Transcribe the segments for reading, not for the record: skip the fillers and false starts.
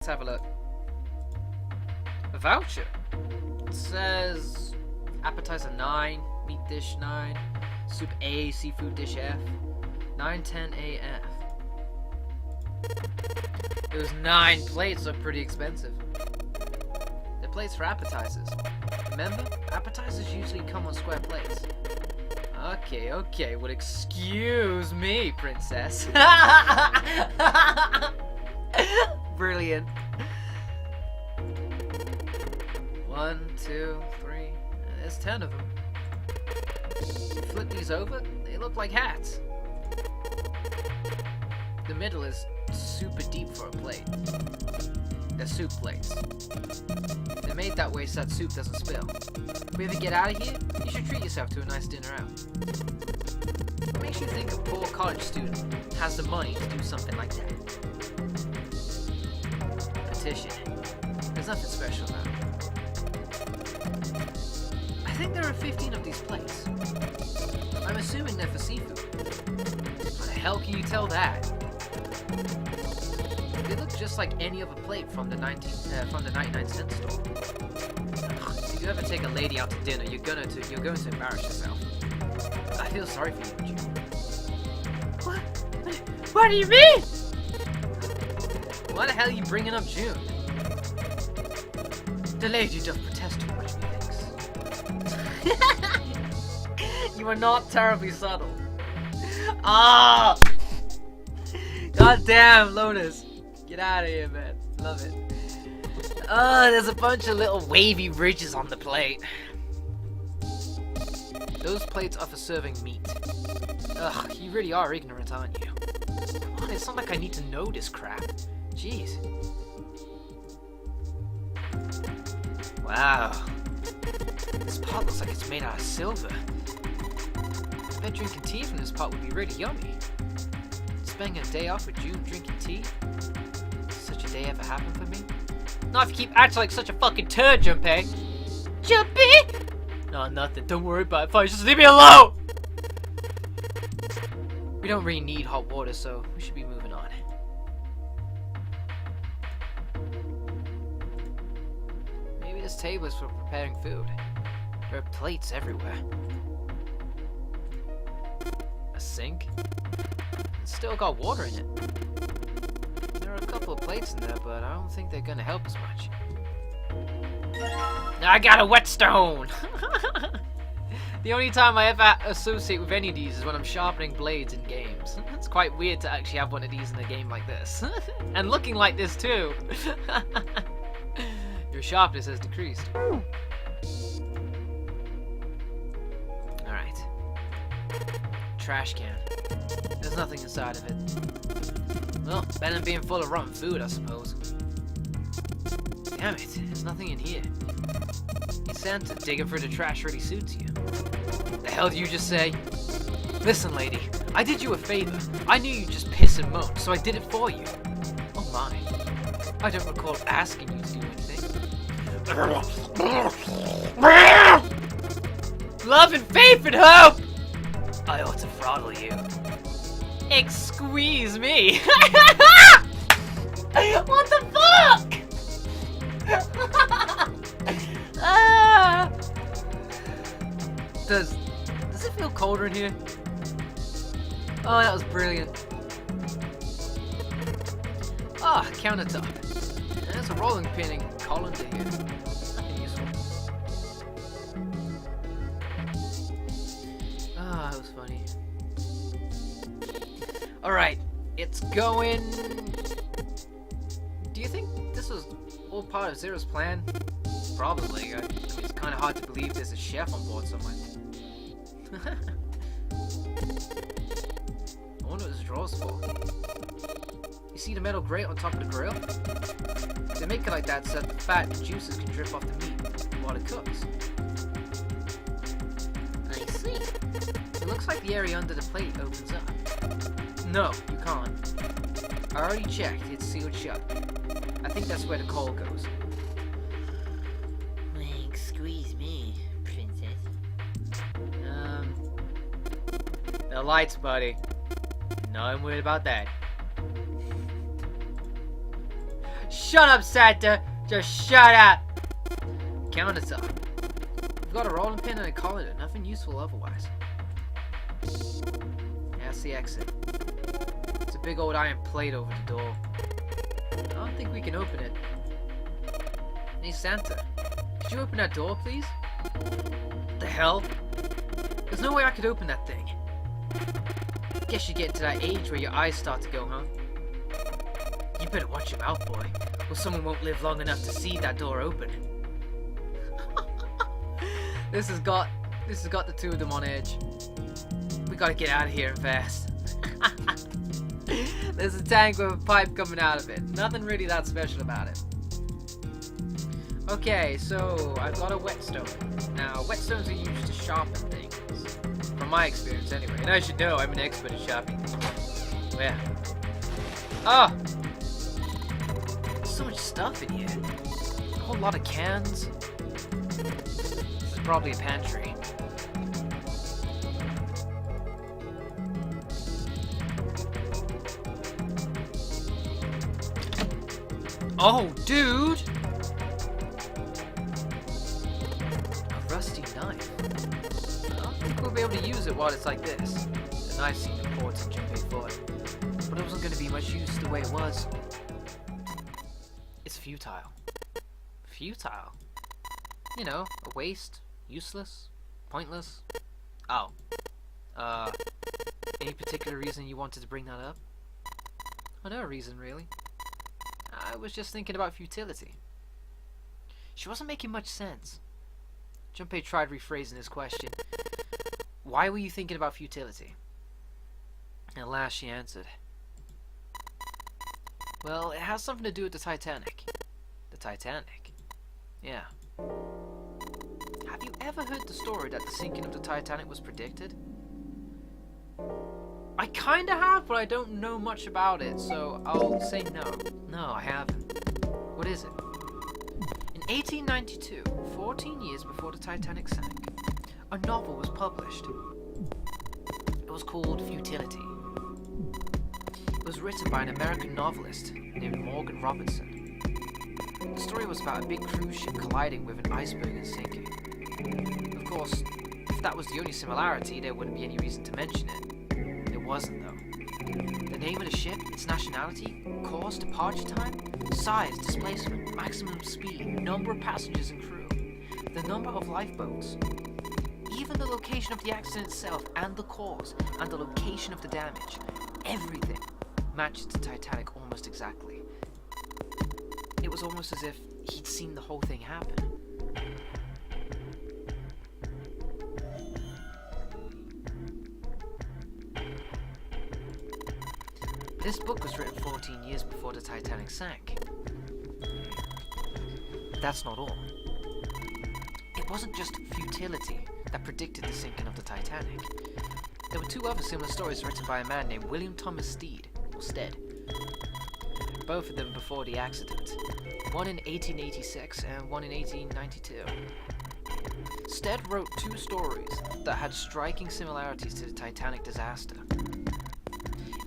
Let's have a look. A voucher. It says appetizer 9, meat dish 9, soup A, seafood dish F, 910 AF. Those 9 plates are pretty expensive. They're plates for appetizers. Remember? Appetizers usually come on square plates. Okay, well excuse me, princess. Brilliant. 1, 2, 3, there's 10 of them. Flip these over, they look like hats. The middle is super deep for a plate. They're soup plates. They're made that way so that soup doesn't spill. If we ever get out of here, you should treat yourself to a nice dinner out. What makes you think a poor college student has the money to do something like that? Petition. There's nothing special about it. I think there are 15 of these plates. I'm assuming they're for seafood. How the hell can you tell that? They look just like any other plate from the 99-cent store. If you ever take a lady out to dinner, you're going to embarrass yourself. I feel sorry for you, June. What do you mean? Why the hell are you bringing up June? The lady doth protest too much, methinks. You are not terribly subtle. Ah! God damn, Lotus. Get out of here, man. Love it. There's a bunch of little wavy ridges on the plate. Those plates are for serving meat. Ugh, you really are ignorant, aren't you? Come on, it's not like I need to know this crap. Jeez. Wow. This pot looks like it's made out of silver. I bet drinking tea from this pot would be really yummy. Spending a day off with June drinking tea? Such a day ever happen for me? Not if you keep acting like such a fucking turd, Junpei. Jumpy? No, nothing. Don't worry about it. Fine, just leave me alone! We don't really need hot water, so we should be moving on. Maybe this table is for preparing food. There are plates everywhere. A sink? It's still got water in it. There are a couple of plates in there, but I don't think they're gonna help as much. I got a whetstone! The only time I ever associate with any of these is when I'm sharpening blades in games. It's quite weird to actually have one of these in a game like this. And looking like this too! Your sharpness has decreased. Alright. Trash can. There's nothing inside of it. Well, better than being full of rotten food, I suppose. Damn it, there's nothing in here. Hey Santa, digging for the trash really suits you. The hell did you just say? Listen, lady, I did you a favor. I knew you'd just piss and moan, so I did it for you. Oh my. I don't recall asking you to do anything. Love and faith and hope! I ought to throttle you. Squeeze me! What the fuck? Does it feel colder in here? Oh, that was brilliant. Ah, countertop. There's a rolling pin and colander here. Nothing useful. Ah, that was funny. Alright, it's going... Do you think this was all part of Zero's plan? Probably. I mean, it's kind of hard to believe there's a chef on board somewhere. I wonder what this draw's for. You see the metal grate on top of the grill? They make it like that so that the fat and juices can drip off the meat while it cooks. I see. It looks like the area under the plate opens up. No, you can't. I already checked, it's sealed shut. I think that's where the coal goes. Squeeze me, princess. The lights, buddy. No, I'm worried about that. Shut up, Santa! Just shut up! Countertop. We've got a rolling pin and a colander. Nothing useful otherwise. Yeah, that's the exit. It's a big old iron plate over the door. I don't think we can open it. Hey, Santa. Could you open that door, please? What the hell? There's no way I could open that thing. Guess you get to that age where your eyes start to go, huh? You better watch your mouth, boy, or someone won't live long enough to see that door open. This has got the two of them on edge. We gotta get out of here and fast. There's a tank with a pipe coming out of it. Nothing really that special about it. Okay, so I've got a whetstone. Now, whetstones are used to sharpen things. From my experience, anyway. And I should know, I'm an expert at sharpening things. Yeah. Oh! There's so much stuff in here. A whole lot of cans. This is probably a pantry. Oh, dude! A rusty knife. I don't think we'll be able to use it while it's like this. The knife seemed important, Junpei thought. But it wasn't going to be much use the way it was. It's futile. Futile? You know, a waste, useless, pointless. Oh. Any particular reason you wanted to bring that up? Oh, no reason, really. I was just thinking about futility. She wasn't making much sense. Junpei tried rephrasing his question. Why were you thinking about futility? At last she answered. Well, it has something to do with the Titanic. The Titanic? Yeah. Have you ever heard the story that the sinking of the Titanic was predicted? I kinda have, but I don't know much about it, so I'll say no. No, I haven't. What is it? In 1892, 14 years before the Titanic sank, a novel was published. It was called Futility. It was written by an American novelist named Morgan Robertson. The story was about a big cruise ship colliding with an iceberg and sinking. Of course, if that was the only similarity, there wouldn't be any reason to mention it. It wasn't, though. The name of the ship, its nationality, course, departure time, size, displacement, maximum speed, number of passengers and crew, the number of lifeboats, even the location of the accident itself and the cause and the location of the damage, everything matched the Titanic almost exactly. It was almost as if he'd seen the whole thing happen. This book was written 14 years before the Titanic sank. But that's not all. It wasn't just futility that predicted the sinking of the Titanic. There were two other similar stories written by a man named William Thomas Stead. Both of them before the accident. One in 1886 and one in 1892. Stead wrote two stories that had striking similarities to the Titanic disaster.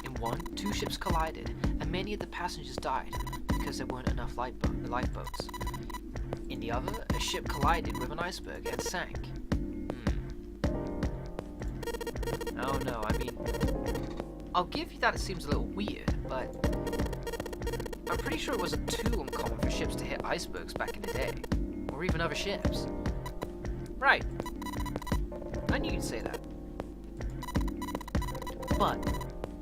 In one, two ships collided, and many of the passengers died because there weren't enough lifeboats. In the other, a ship collided with an iceberg and sank. Oh no, I mean, I'll give you that it seems a little weird, but I'm pretty sure it wasn't too uncommon for ships to hit icebergs back in the day, or even other ships. Right. I knew you'd say that. But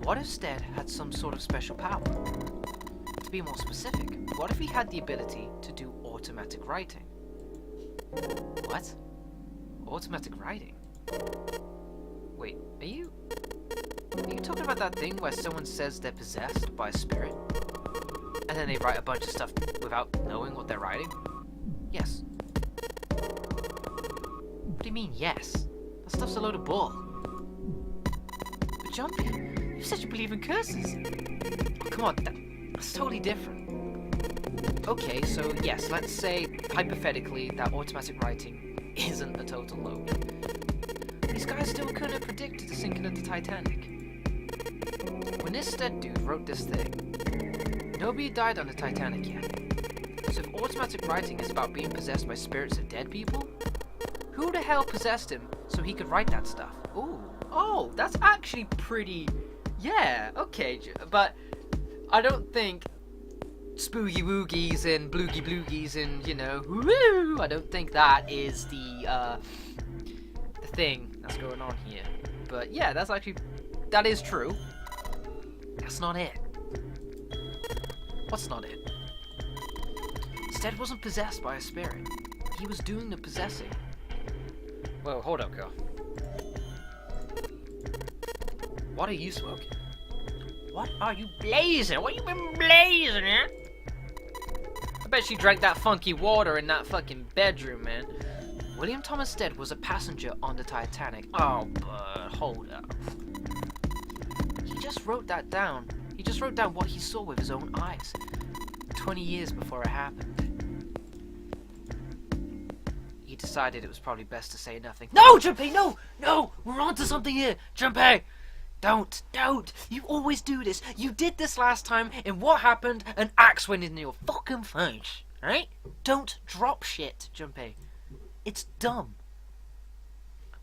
what if Stead had some sort of special power? To be more specific, what if he had the ability to do automatic writing? What? Automatic writing? Wait, are you talking about that thing where someone says they're possessed by a spirit? And then they write a bunch of stuff without knowing what they're writing? Yes. What do you mean, yes? That stuff's a load of bull. But Jumpy, you said you believe in curses. Oh, come on, that's totally different. Okay, so yes, let's say, hypothetically, that automatic writing isn't a total load. These guys still couldn't have predicted the sinking of the Titanic. When this Stead dude wrote this thing, Nobody died on the Titanic yet. So if automatic writing is about being possessed by spirits of dead people, who the hell possessed him so he could write that stuff? Ooh. Oh, that's actually pretty... Yeah, okay, but I don't think spooky woogies and bloogie bloogies and, you know, woo, I don't think that is the thing that's going on here. But yeah, that's actually... That is true. That's not it. What's not it? Stead wasn't possessed by a spirit. He was doing the possessing. Whoa, hold up, girl. What are you smoking? What are you blazing? What you been blazing, eh? I bet she drank that funky water in that fucking bedroom, man. William Thomas Stead was a passenger on the Titanic. Oh, but hold up. He just wrote that down. He just wrote down what he saw with his own eyes. 20 years before it happened. He decided it was probably best to say nothing. No, Junpei, no! No! We're onto something here! Junpei! Don't! You always do this. You did this last time, and what happened? An axe went in your fucking face. Right? Don't drop shit, Junpei. It's dumb.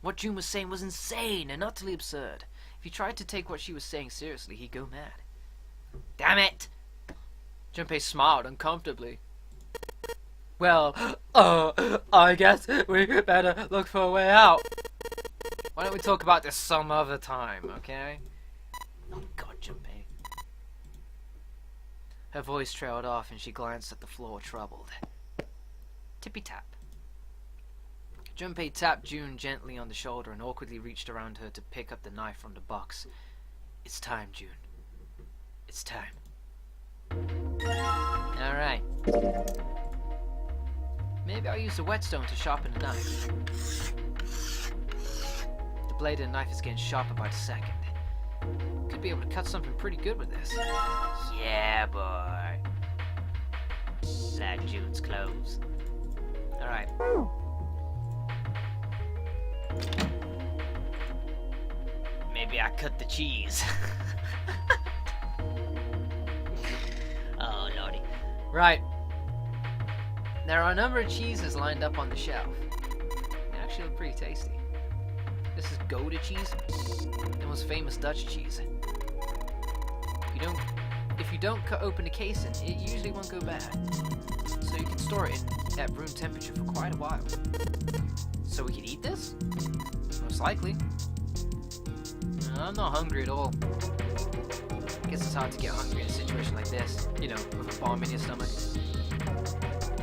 What June was saying was insane and utterly absurd. If you tried to take what she was saying seriously, he'd go mad. Damn it! Junpei smiled uncomfortably. Well, I guess we better look for a way out. Why don't we talk about this some other time, okay? Oh God, Junpei. Her voice trailed off and she glanced at the floor, troubled. Tippy-tap. Junpei tapped June gently on the shoulder and awkwardly reached around her to pick up the knife from the box. It's time, June. It's time. Alright. Maybe I'll use the whetstone to sharpen the knife. The blade of the knife is getting sharper by the second. Could be able to cut something pretty good with this. Yeah, boy. Like June's clothes. Alright. Maybe I cut the cheese. Oh, lordy. Right. There are a number of cheeses lined up on the shelf. They actually look pretty tasty. This is Gouda cheese, the most famous Dutch cheese. If you don't cut open the casing, it usually won't go bad. So you can store it at room temperature for quite a while. So we can eat this? Most likely. I'm not hungry at all. I guess it's hard to get hungry in a situation like this, you know, with a bomb in your stomach.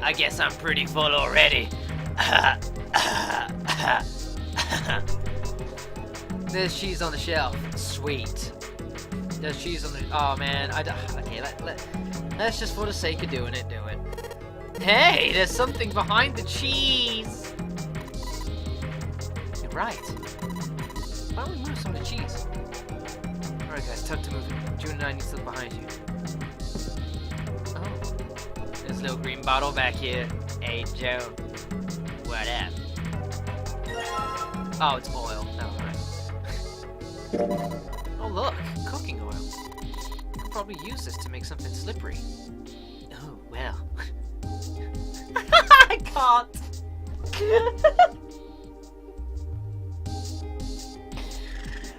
I guess I'm pretty full already. There's cheese on the shelf. Sweet. There's cheese on the... Oh, man. Okay, let's just for the sake of doing it, do it. Hey, there's something behind the cheese. You're right. Why don't we move some of the cheese? Alright, guys, time to move it. June and I need to look behind you. Oh. There's a little green bottle back here. Hey, Joe. What up? Oh, it's oil. Never mind. Oh, look. Cooking oil. You could probably use this to make something slippery. Oh, well. I can't.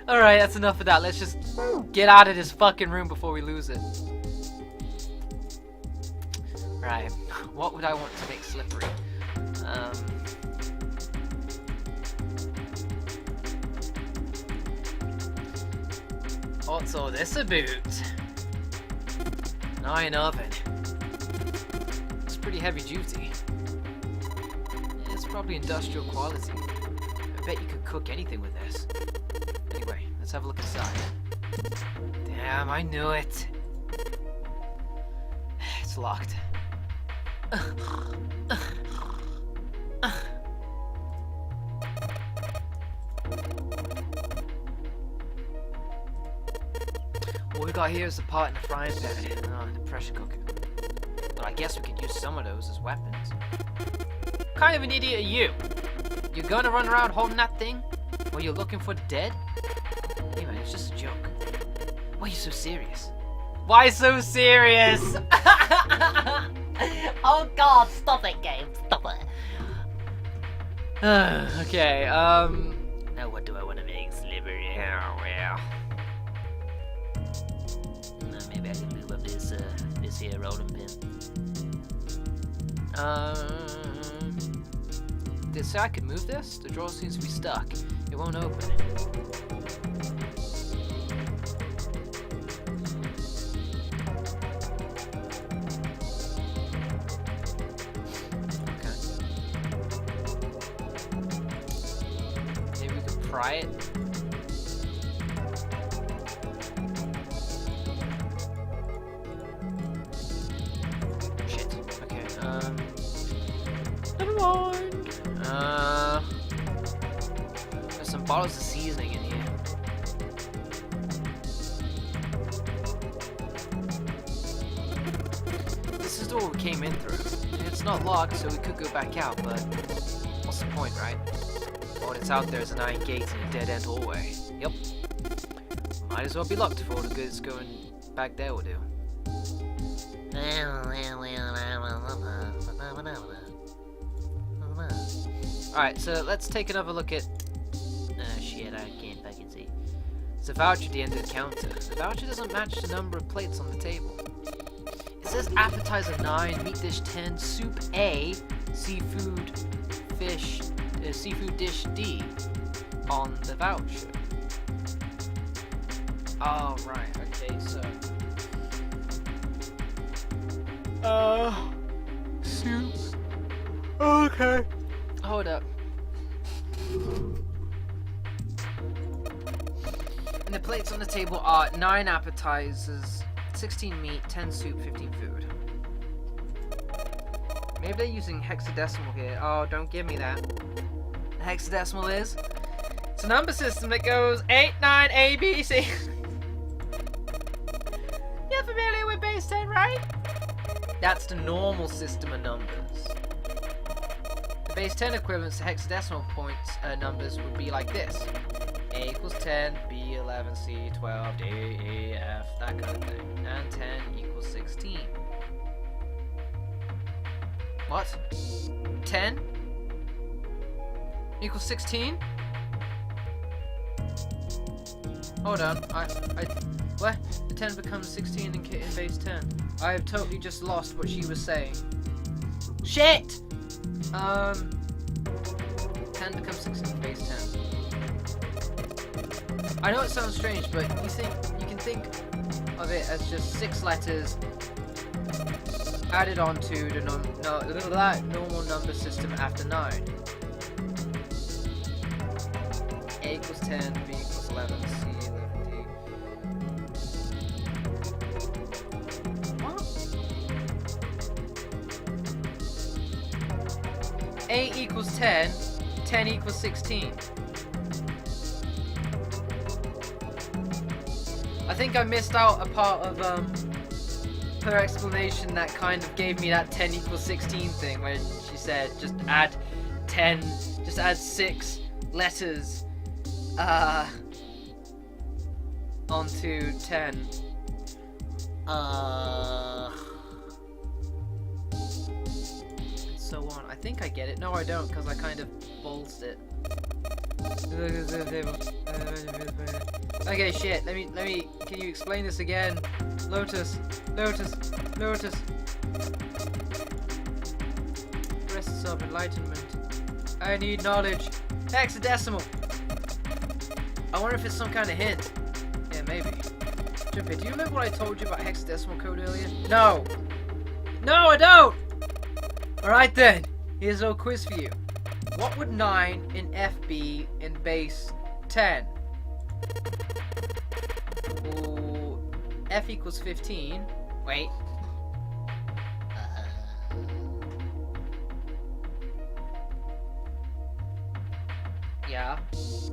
Alright, that's enough of that. Let's just get out of this fucking room before we lose it. Right. What would I want to make slippery? What's all this about? An iron oven. It's pretty heavy duty. Yeah, it's probably industrial quality. I bet you could cook anything with this. Anyway, let's have a look inside. Damn, I knew it. It's locked. What we got here is the pot and the frying pan, and the pressure cooker. But I guess we could use some of those as weapons. What kind of an idiot are you? You're gonna run around holding that thing while you're looking for the dead? Hey man, it's just a joke. Why are you so serious? Why so serious? Oh god, stop it, game. Stop it. Okay, Now what do I want to make? Slippery. yeah, well. Maybe I can move up this here rolling pin. Did it say I could move this? The drawer seems to be stuck. It won't open. Okay. Maybe we could pry it. Shit. Okay, never mind. There's some bottles of seasoning in here. This is the door we came in through. It's not locked, so we could go back out, but what's the point, right? All that's out there is an iron gate and a dead-end hallway. Yep. Might as well be locked for all the good it's going back there will do. Alright, so let's take another look at... Shit, I can't fucking see. It's a voucher at the end of the counter. The voucher doesn't match the number of plates on the table. It says appetizer 9, meat dish 10, soup A, seafood dish D on the voucher. Oh, right, okay, so... soup. Okay. Hold up. And the plates on the table are 9 appetizers, 16 meat, 10 soup, 15 food. Maybe they're using hexadecimal here. Oh, don't give me that. The hexadecimal is? It's a number system that goes 8, 9, A, B, C. You're familiar with base 10, right? That's the normal system of numbers. The base 10 equivalents to hexadecimal points numbers would be like this. A equals 10, B 11, C 12, D, E, F, that kind of thing. And 10 equals 16. What? 10 equals 16? Hold on, what? The 10 becomes 16 in base 10. I have totally just lost what she was saying. Shit! 10 becomes 16 in base 10. I know it sounds strange, but you can think of it as just 6 letters added onto the normal number system after 9. A equals 10, B equals 11, C 11, D. What? A equals 10, 10 equals 16. I think I missed out a part of her explanation that kind of gave me that 10 equals 16 thing, where she said just add 10, just add 6 letters onto 10. And so on. I think I get it. No, I don't, because I kind of ballsed it. Okay, shit. Let me. Can you explain this again? Lotus. Rests of enlightenment. I need knowledge. Hexadecimal. I wonder if it's some kind of hint. Yeah, maybe. Jumpy, do you remember what I told you about hexadecimal code earlier? No. No, I don't. All right then. Here's a little quiz for you. What would 9 in F be in base 10? Ooh, F equals 15. Wait. Yeah. So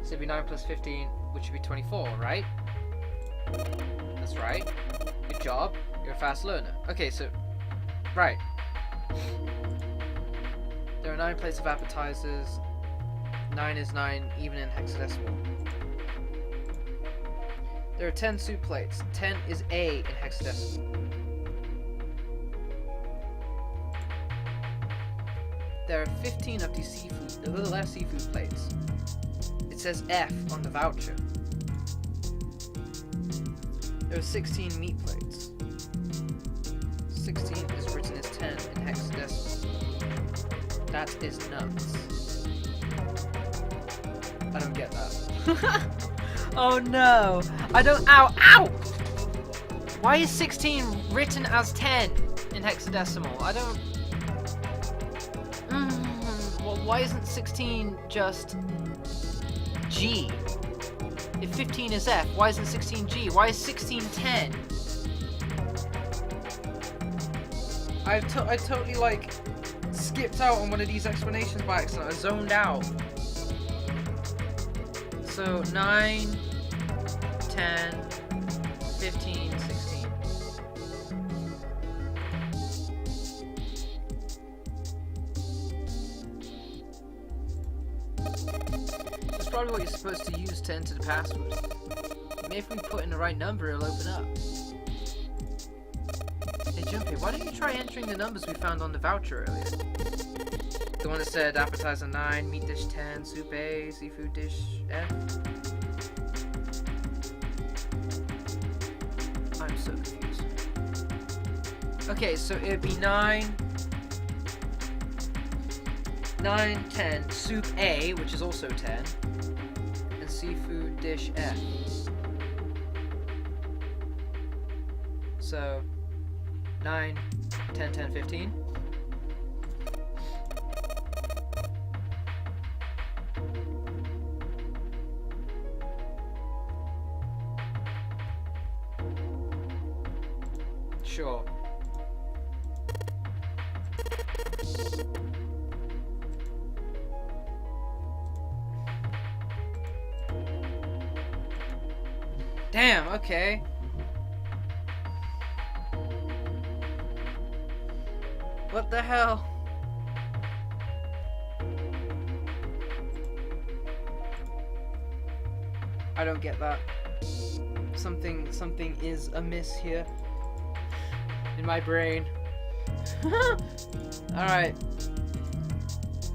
it'd be 9 plus 15, which would be 24, right? That's right. Good job. You're a fast learner. Okay, so... Right. There are 9 plates of appetizers. 9 is 9, even in hexadecimal. There are 10 soup plates. 10 is A in hexadecimal. There are 15 of these seafood, a little less seafood plates. It says F on the voucher. There are 16 meat plates. 16 is written as 10 in hexadecimal. That is nuts. I don't get that. Oh no! I don't. Ow! Ow! Why is 16 written as 10 in hexadecimal? I don't. Well, why isn't 16 just G? If 15 is F, why isn't 16 G? Why is 16 10? I totally like skipped out on one of these explanations by accident. I zoned out. So 9, 10, 15, 16. That's probably what you're supposed to use to enter the password. Maybe if we put in the right number, it'll open up. Hey Jumpy, why don't you try entering the numbers we found on the voucher earlier? The one that said appetizer 9, meat dish 10, soup A, seafood dish F. I'm so confused. Okay, so it'd be 9, 10, soup A, which is also 10, and seafood dish F. So 9, 10, 10, 15. Sure. Damn, okay. What the hell? I don't get that. Something is amiss here. In my brain. Alright.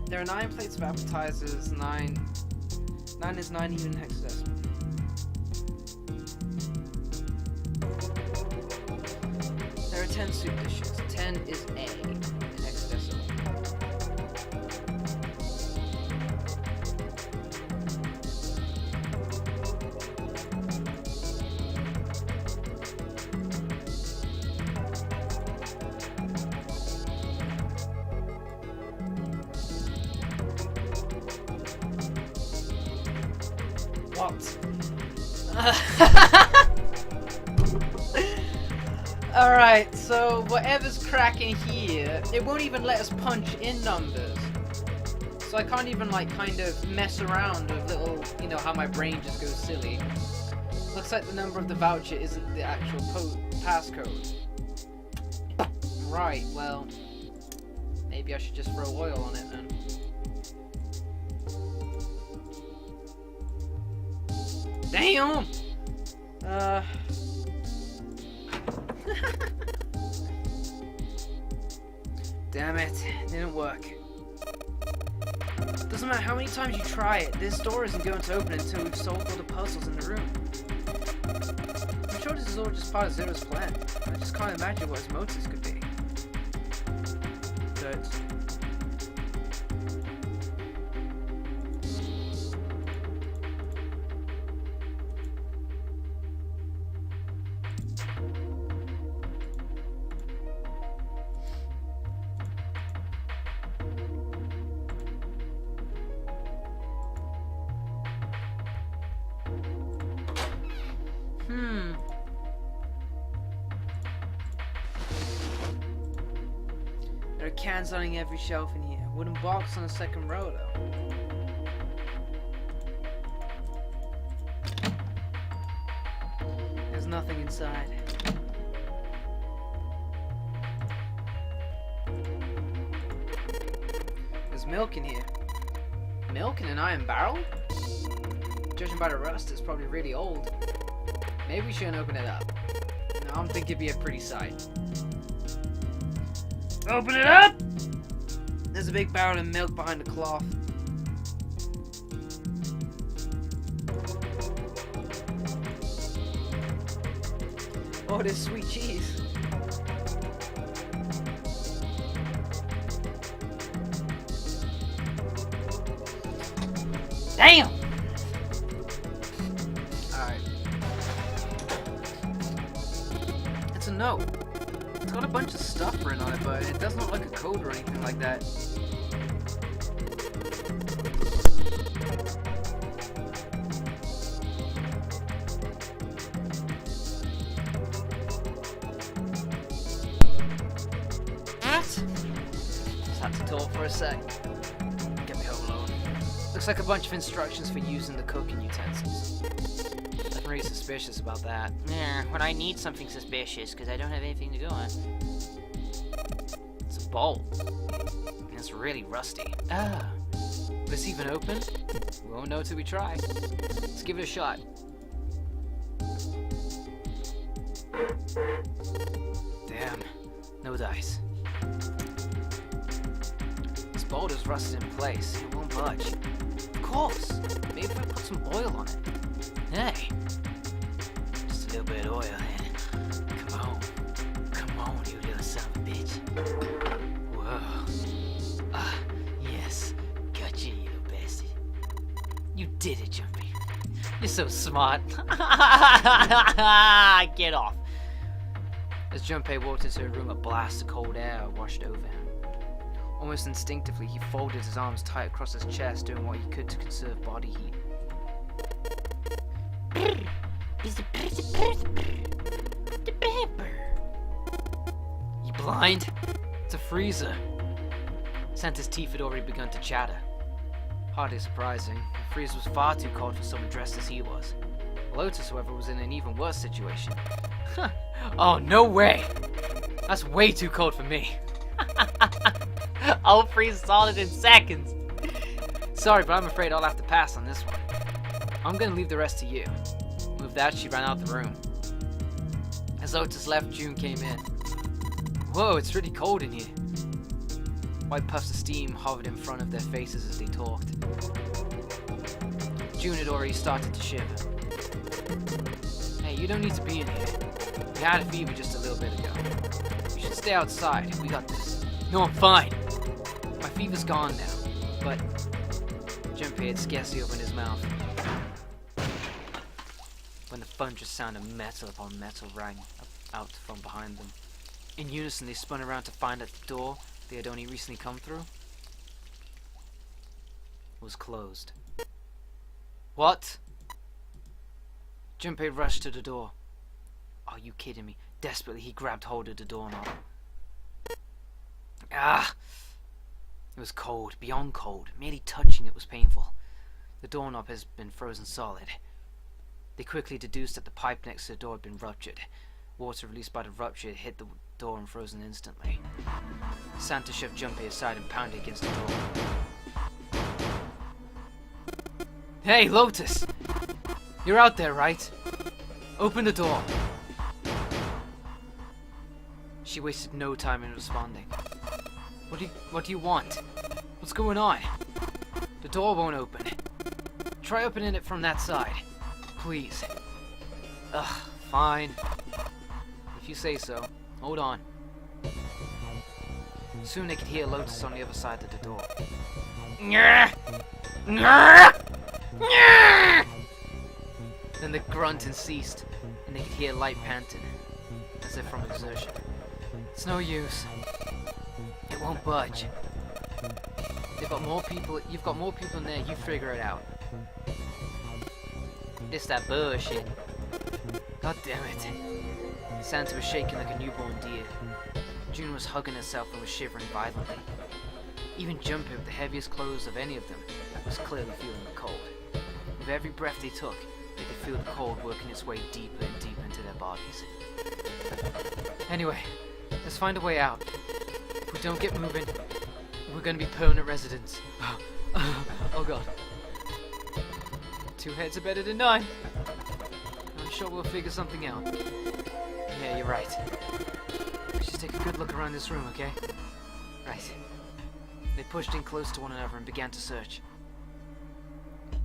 There are 9 plates of appetizers, 9 is 9 even hexadecimal. There are 10 soup dishes, 10 is A in hexadecimal. What? Alright, so whatever's cracking here, it won't even let us punch in numbers. So I can't even like kind of mess around with little, you know, how my brain just goes silly. Looks like the number of the voucher isn't the actual passcode. Right, well, maybe I should just throw oil on it then. Damn! Damn it, didn't work. Doesn't matter how many times you try it, this door isn't going to open until we've solved all the puzzles in the room. I'm sure this is all just part of Zero's plan. I just can't imagine what his motives could be. But there are cans lining every shelf in here. Wooden box on the second row, though. There's nothing inside. There's milk in here. Milk in an iron barrel? Judging by the rust, it's probably really old. Maybe we shouldn't open it up. No, I don't think it'd be a pretty sight. Open it up! There's a big barrel of milk behind the cloth. Oh, there's sweet cheese. Damn! Alright. It's a note. It's got a bunch of stuff written on it, but it doesn't look like a code or anything like that. Just had to talk for a sec. Get me home alone. Looks like a bunch of instructions for using the cooking utensils. Nothing really suspicious about that. Yeah, when I need something suspicious, because I don't have anything to go on. It's a bolt. And it's really rusty. Ah. Will this even open? We won't know till we try. Let's give it a shot. Damn. No dice. This bolt is rusted in place. It won't budge. Of course. Maybe if I put some oil on it. Hey. Just a little bit of oil then. Come on. Come on, you little son of a bitch. Whoa. Ah, yes. Got you, you little bastard. You did it, Jumpy. You're so smart. Get off. As Junpei walked into a room, a blast of cold air washed over him. Almost instinctively, he folded his arms tight across his chest, doing what he could to conserve body heat. You blind? It's a freezer. Santa's teeth had already begun to chatter. Hardly surprising. The freezer was far too cold for someone dressed as he was. Lotus, however, was in an even worse situation. Oh, no way! That's way too cold for me. I'll freeze solid in seconds. Sorry, but I'm afraid I'll have to pass on this one. I'm gonna leave the rest to you. With that, she ran out the room. As Lotus left, June came in. Whoa, it's really cold in here. White puffs of steam hovered in front of their faces as they talked. June had already started to shiver. Hey, you don't need to be in here. You had a fever just a little bit ago. You should stay outside. We got this. No, I'm fine. My fever's gone now. But Junpei had scarcely opened his mouth when the thunderous sound of metal upon metal rang out from behind them. In unison, they spun around to find that the door they had only recently come through was closed. What? Junpei rushed to the door. Are you kidding me? Desperately, he grabbed hold of the doorknob. Ah! It was cold, beyond cold. Merely touching it was painful. The doorknob has been frozen solid. They quickly deduced that the pipe next to the door had been ruptured. Water released by the rupture had hit the door and frozen instantly. Santa shoved Junpei aside and pounded against the door. Hey, Lotus! You're out there, right? Open the door. She wasted no time in responding. What do you want? What's going on? The door won't open. Try opening it from that side. Please. Ugh, fine. If you say so. Hold on. Soon they could hear Lotus on the other side of the door. Then the grunting ceased, and they could hear light panting, as if from exertion. It's no use. It won't budge. You've got more people in there, you figure it out. It's that bullshit. God damn it. Santa was shaking like a newborn deer. June was hugging herself and was shivering violently. Even Junpei, with the heaviest clothes of any of them, was clearly feeling the cold. With every breath they took, they could feel the cold working its way deeper and deeper into their bodies. Anyway, let's find a way out. If we don't get moving, we're gonna be permanent residents. Oh god. 2 heads are better than 9. I'm sure we'll figure something out. Yeah, you're right. Let's just take a good look around this room, okay? Right. They pushed in close to one another and began to search.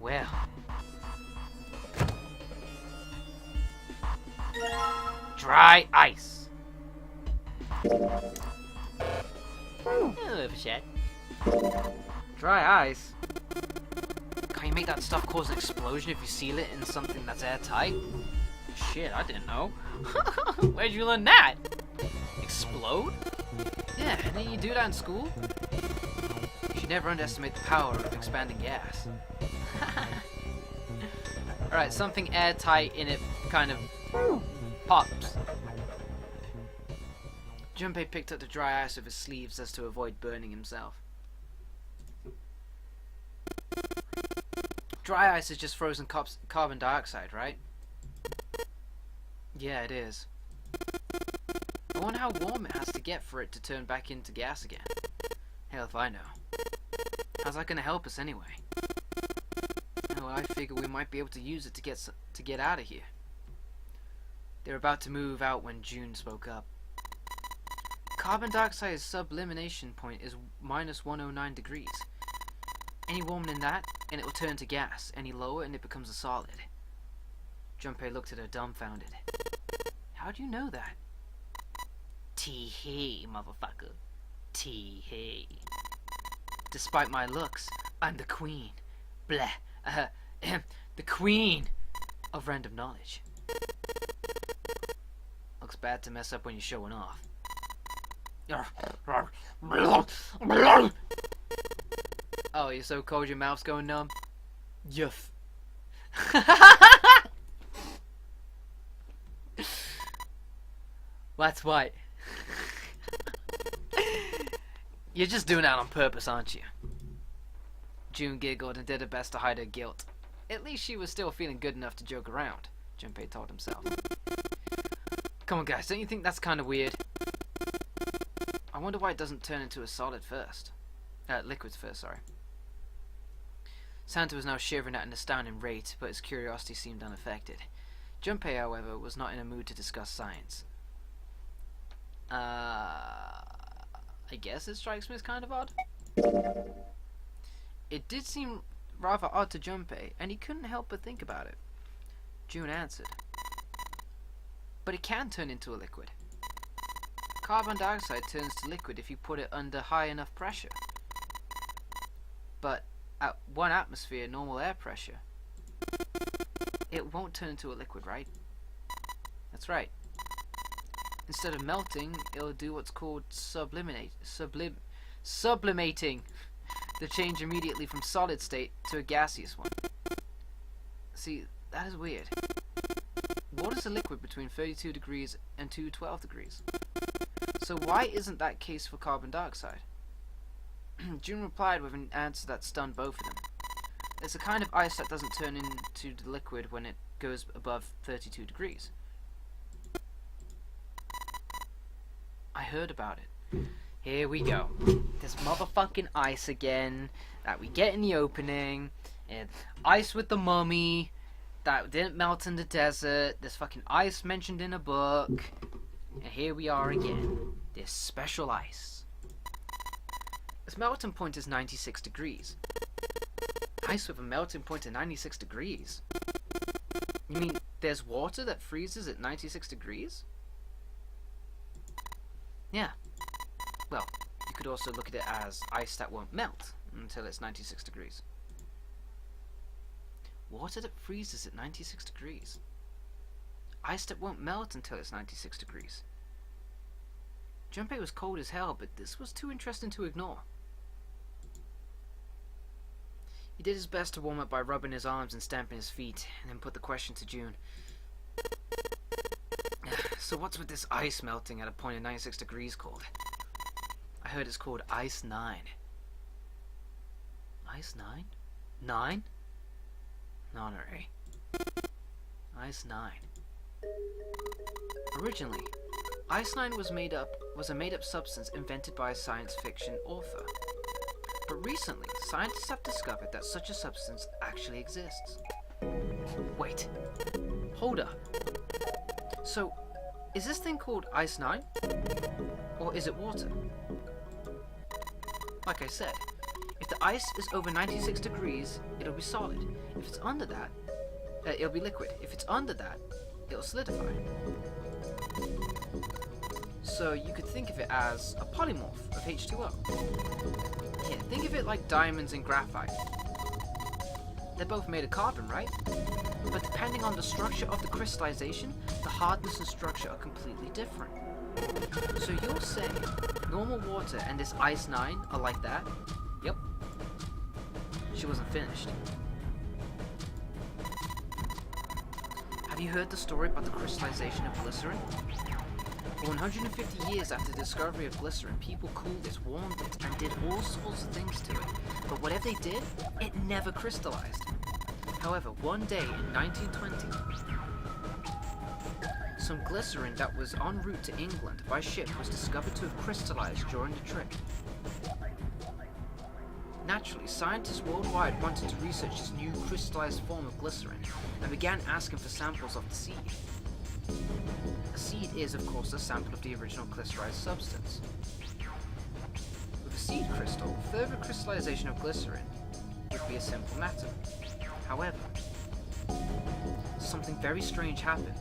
Well. Dry ice. Oh, shit. Dry ice? Can't you make that stuff cause an explosion if you seal it in something that's airtight? Shit, I didn't know. Where'd you learn that? Explode? Yeah, didn't you do that in school? You should never underestimate the power of expanding gas. Alright, something airtight in it kind of pops. Junpei picked up the dry ice with his sleeves as to avoid burning himself. Dry ice is just frozen carbon dioxide, right? Yeah, it is. I wonder how warm it has to get for it to turn back into gas again. Hell if I know. How's that gonna help us anyway? Oh, I figure we might be able to use it to get out of here. They were about to move out when June spoke up. Carbon dioxide's sublimation point is minus 109 degrees. Any warmer than that, and it will turn to gas. Any lower, and it becomes a solid. Junpei looked at her dumbfounded. How do you know that? Tee-hee, motherfucker. Tee-hee. Despite my looks, I'm the queen. Bleh. The queen of random knowledge. Looks bad to mess up when you're showing off. Oh, you're so cold your mouth's going numb? Yuff. That's white. You're just doing that on purpose, aren't you? June giggled and did her best to hide her guilt. At least she was still feeling good enough to joke around, Junpei told himself. Come on guys, don't you think that's kind of weird? I wonder why it doesn't turn into a solid first. Liquids first, sorry. Santa was now shivering at an astounding rate, but his curiosity seemed unaffected. Junpei, however, was not in a mood to discuss science. I guess it strikes me as kind of odd. It did seem rather odd to Junpei, and he couldn't help but think about it. June answered. But it can turn into a liquid. Carbon dioxide turns to liquid if you put it under high enough pressure. But at 1 atmosphere normal air pressure, it won't turn into a liquid, right? That's right. Instead of melting, it'll do what's called sublimating. The change immediately from solid state to a gaseous one. See, that is weird. Water's a liquid between 32 degrees and 212 degrees. So why isn't that case for carbon dioxide? June replied with an answer that stunned both of them. It's a kind of ice that doesn't turn into the liquid when it goes above 32 degrees. I heard about it. Here we go. This motherfucking ice again that we get in the opening. And ice with the mummy that didn't melt in the desert. This fucking ice mentioned in a book. And here we are again. This special ice. Its melting point is 96 degrees. Ice with a melting point of 96 degrees? You mean there's water that freezes at 96 degrees? Yeah. Well, you could also look at it as ice that won't melt until it's 96 degrees. Water that freezes at 96 degrees. Ice that won't melt until it's 96 degrees. Junpei was cold as hell, but this was too interesting to ignore. He did his best to warm up by rubbing his arms and stamping his feet, and then put the question to June. So what's with this ice melting at a point of 96 degrees called? I heard it's called Ice 9. Ice 9? 9? Nonary. Ice 9. Originally, Ice 9 was a made-up substance invented by a science fiction author. But recently, scientists have discovered that such a substance actually exists. Wait. Hold up. So, is this thing called Ice 9? Or is it water? Like I said, if the ice is over 96 degrees, it'll be solid. If it's under that, it'll be liquid. If it's under that, it'll solidify. So you could think of it as a polymorph of H2O. Yeah, think of it like diamonds and graphite. They're both made of carbon, right? But depending on the structure of the crystallization, the hardness and structure are completely different. So you'll say normal water and this Ice 9 are like that? Yep. She wasn't finished. Have you heard the story about the crystallization of glycerin? For 150 years after the discovery of glycerin, people cooled it, warmed it, and did all sorts of things to it. But whatever they did, it never crystallized. However, one day in 1920, some glycerin that was en route to England by ship was discovered to have crystallized during the trip. Naturally, scientists worldwide wanted to research this new crystallized form of glycerin and began asking for samples of the seed. A seed is, of course, a sample of the original crystallized substance. With a seed crystal, further crystallization of glycerin would be a simple matter. However, something very strange happened.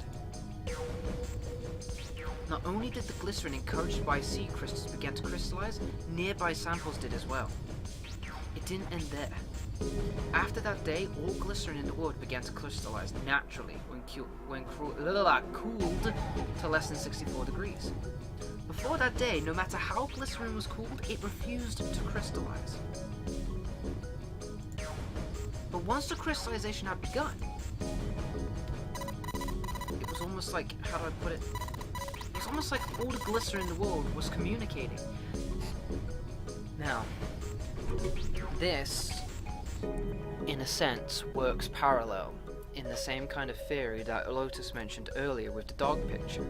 Not only did the glycerin encouraged by seed crystals begin to crystallize, nearby samples did as well. It didn't end there. After that day, all glycerin in the world began to crystallize naturally when cooled to less than 64 degrees. Before that day, no matter how glycerin was cooled, it refused to crystallize. But once the crystallization had begun, it was almost like, how do I put it? It was almost like all the glycerin in the world was communicating. Now, this, in a sense, works parallel in the same kind of theory that Lotus mentioned earlier with the dog picture.